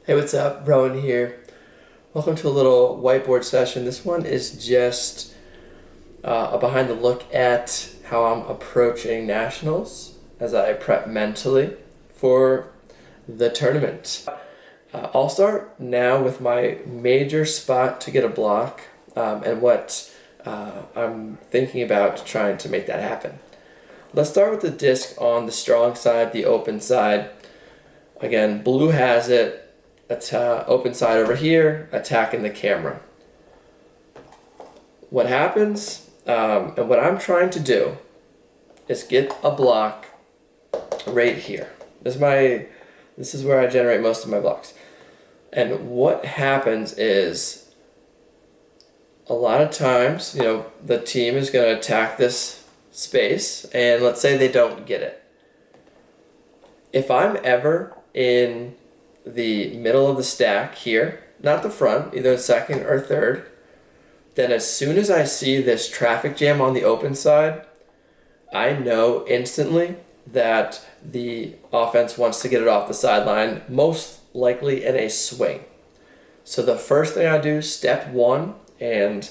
Hey, what's up? Rowan here. Welcome to a little whiteboard session. This one is just a behind the look at how I'm approaching nationals as I prep mentally for the tournament. I'll start now with my major spot to get a block and what I'm thinking about trying to make that happen. Let's start with the disc on the strong side, the open side. Again, blue has it. Open side over here, attacking the camera. What happens, and what I'm trying to do, is get a block right here. This is where I generate most of my blocks. And what happens is, a lot of times, the team is going to attack this space, and let's say they don't get it. If I'm ever in the middle of the stack here, not the front, either second or third, then as soon as I see this traffic jam on the open side, I know instantly that the offense wants to get it off the sideline, most likely in a swing. So the first thing I do, step one, and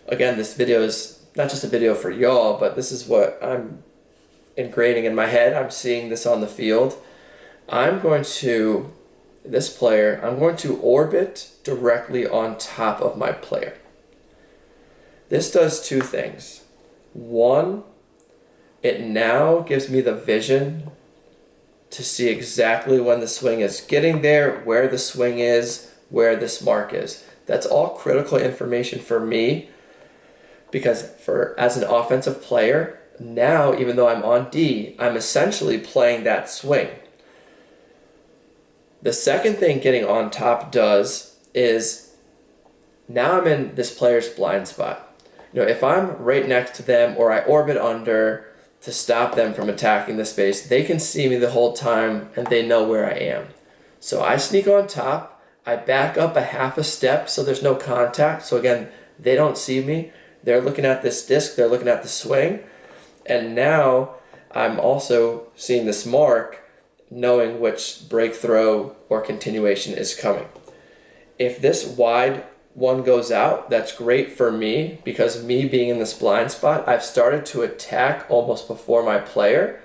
again, this video is not just a video for y'all, but this is what I'm ingraining in my head. I'm seeing this on the field. I'm going to orbit directly on top of my player. This does two things. One, it now gives me the vision to see exactly when the swing is getting there, where the swing is, where this mark is. That's all critical information for me because as an offensive player, now even though I'm on D, I'm essentially playing that swing. The second thing getting on top does is now I'm in this player's blind spot. If I'm right next to them or I orbit under to stop them from attacking the space, they can see me the whole time and they know where I am. So I sneak on top, I back up a half a step so there's no contact. So again, they don't see me. They're looking at this disc, they're looking at the swing. And now I'm also seeing this mark, knowing which break throw or continuation is coming. If this wide one goes out, that's great for me because me being in this blind spot, I've started to attack almost before my player.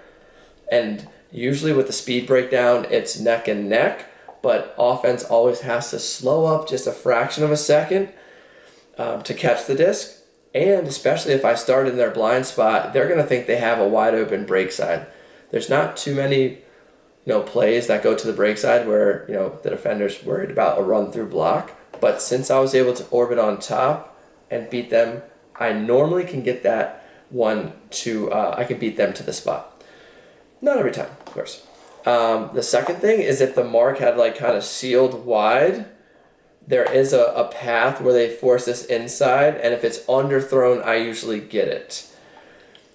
And usually with the speed breakdown, it's neck and neck, but offense always has to slow up just a fraction of a second to catch the disc. And especially if I start in their blind spot, they're going to think they have a wide open break side. There's not too many plays that go to the break side where, the defender's worried about a run through block. But since I was able to orbit on top and beat them, I normally can get that one I can beat them to the spot. Not every time, of course. The second thing is if the mark had kind of sealed wide, there is a path where they force this inside, and if it's underthrown, I usually get it.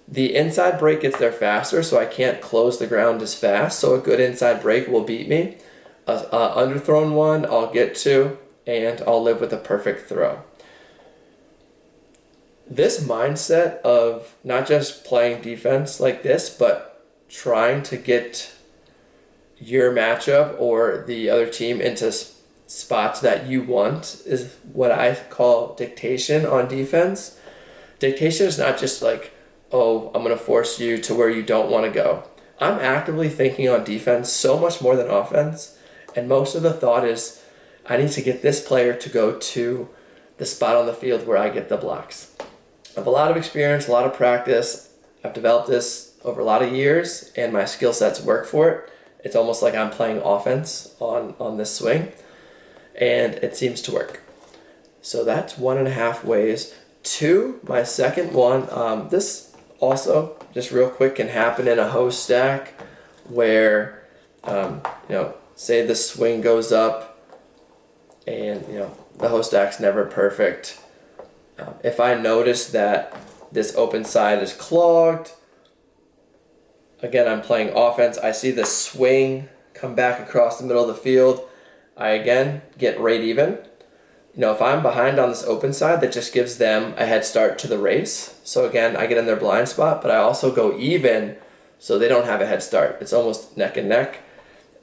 The inside break gets there faster, so I can't close the ground as fast, so a good inside break will beat me. A underthrown one I'll get to, and I'll live with a perfect throw. This mindset of not just playing defense like this, but trying to get your matchup or the other team into spots that you want is what I call dictation on defense. Dictation is not just oh, I'm going to force you to where you don't want to go. I'm actively thinking on defense so much more than offense, and most of the thought is, I need to get this player to go to the spot on the field where I get the blocks. I have a lot of experience, a lot of practice. I've developed this over a lot of years, and my skill sets work for it. It's almost like I'm playing offense on this swing, and it seems to work. So that's 1.5 ways. 2, my second one, this also, just real quick, can happen in a host stack where, say the swing goes up and, the host stack's never perfect. If I notice that this open side is clogged, again, I'm playing offense. I see the swing come back across the middle of the field. I, again, get right even. If I'm behind on this open side, that just gives them a head start to the race. So again, I get in their blind spot, but I also go even so they don't have a head start. It's almost neck and neck.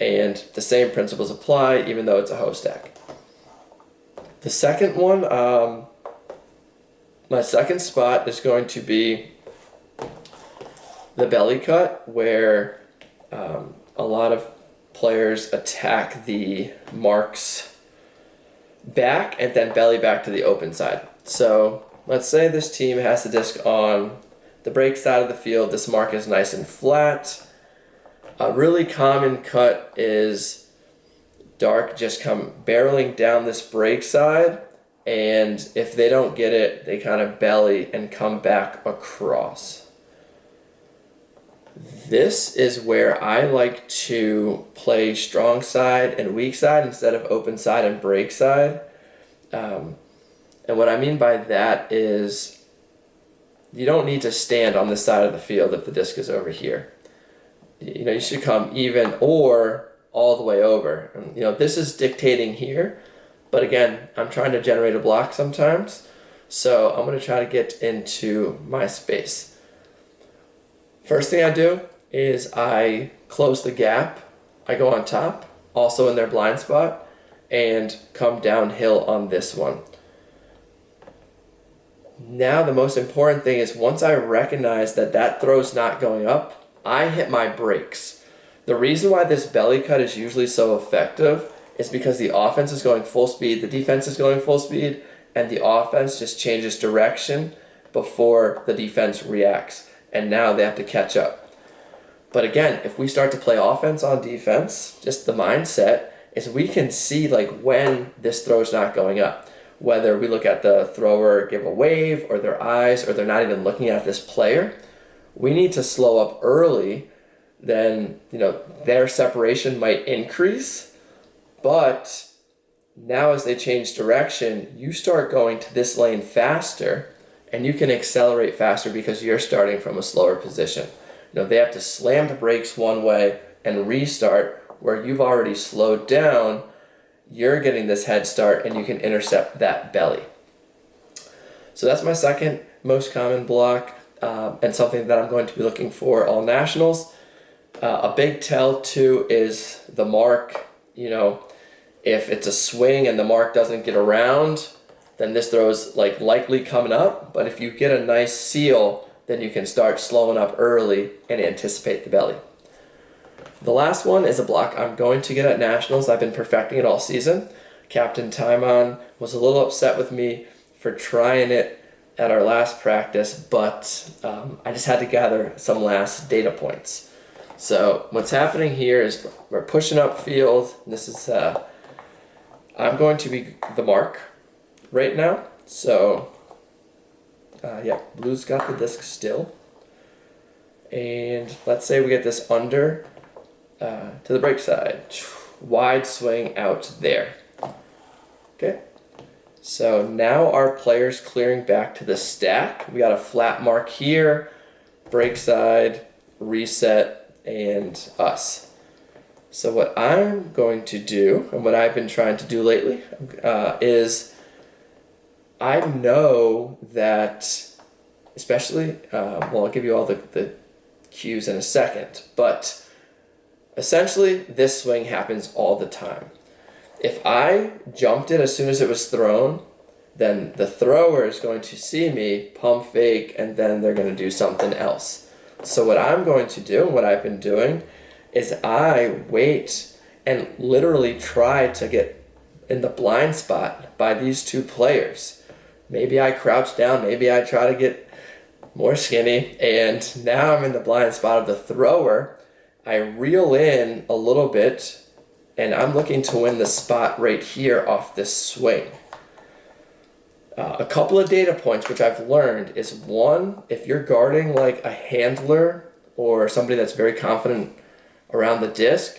And the same principles apply, even though it's a hoe stack. The second one, my second spot is going to be the belly cut, where a lot of players attack the marks back and then belly back to the open side. So let's say this team has the disc on the break side of the field. This mark is nice and flat. A really common cut is dark just come barreling down this break side, and if they don't get it, they kind of belly and come back across. This is where I like to play strong side and weak side instead of open side and break side. And what I mean by that is you don't need to stand on this side of the field if the disc is over here. You should come even or all the way over. And, this is dictating here, but again, I'm trying to generate a block sometimes, so I'm going to try to get into my space. First thing I do is I close the gap. I go on top, also in their blind spot, and come downhill on this one. Now the most important thing is once I recognize that throw's not going up, I hit my brakes. The reason why this belly cut is usually so effective is because the offense is going full speed, the defense is going full speed, and the offense just changes direction before the defense reacts. And now they have to catch up. But again, if we start to play offense on defense, just the mindset is we can see when this throw's not going up. Whether we look at the thrower give a wave or their eyes or they're not even looking at this player, we need to slow up early. Then their separation might increase, but now as they change direction, you start going to this lane faster, and you can accelerate faster because you're starting from a slower position. They have to slam the brakes one way and restart where you've already slowed down. You're getting this head start, and you can intercept that belly. So that's my second most common block, and something that I'm going to be looking for all nationals. A big tell too is the mark. If it's a swing and the mark doesn't get around, then this throw is likely coming up. But if you get a nice seal, then you can start slowing up early and anticipate the belly. The last one is a block I'm going to get at nationals. I've been perfecting it all season. Captain Timon was a little upset with me for trying it at our last practice, but I just had to gather some last data points. So what's happening here is we're pushing up field. This is I'm going to be the mark right now. So blue's got the disc still, and let's say we get this under to the break side, wide swing out there. Okay, so now our player's clearing back to the stack. We got a flat mark here, break side, reset, and us. So what I'm going to do, and what I've been trying to do lately, is I know that, especially, I'll give you all the cues in a second, but essentially this swing happens all the time. If I jumped it as soon as it was thrown, then the thrower is going to see me, pump fake, and then they're going to do something else. So what I'm going to do, and what I've been doing, is I wait and literally try to get in the blind spot by these two players. Maybe I crouch down, maybe I try to get more skinny, and now I'm in the blind spot of the thrower. I reel in a little bit, and I'm looking to win the spot right here off this swing. A couple of data points which I've learned is, one, if you're guarding like a handler or somebody that's very confident around the disc,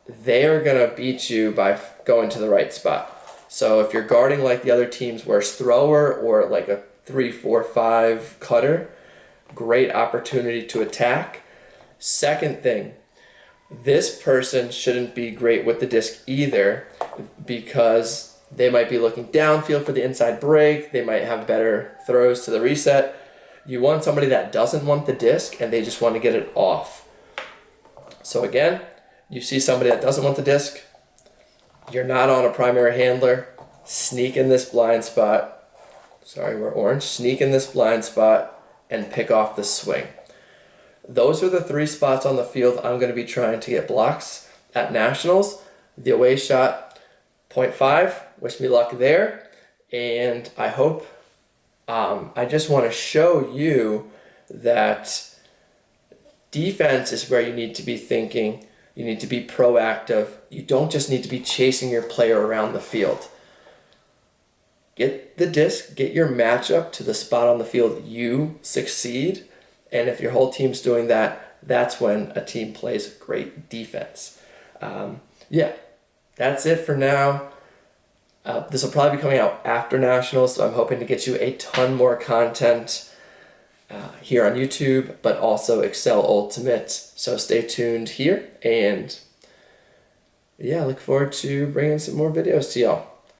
they are going to beat you by going to the right spot. So if you're guarding like the other team's worst thrower or like a 3, 4, 5 cutter, great opportunity to attack. Second thing, this person shouldn't be great with the disc either, because they might be looking downfield for the inside break. They might have better throws to the reset. You want somebody that doesn't want the disc and they just want to get it off. So again, you see somebody that doesn't want the disc, you're not on a primary handler, sneak in this blind spot. Sorry, we're orange. Sneak in this blind spot and pick off the swing. Those are the 3 spots on the field I'm going to be trying to get blocks at Nationals. The away shot, 0.5. Wish me luck there. And I hope, I just want to show you that defense is where you need to be thinking. You need to be proactive. You don't just need to be chasing your player around the field. Get the disc, get your matchup to the spot on the field you succeed. And if your whole team's doing that, that's when a team plays great defense. That's it for now. This will probably be coming out after Nationals, so I'm hoping to get you a ton more content here on YouTube, but also Excel Ultimate. So stay tuned here, and look forward to bringing some more videos to y'all.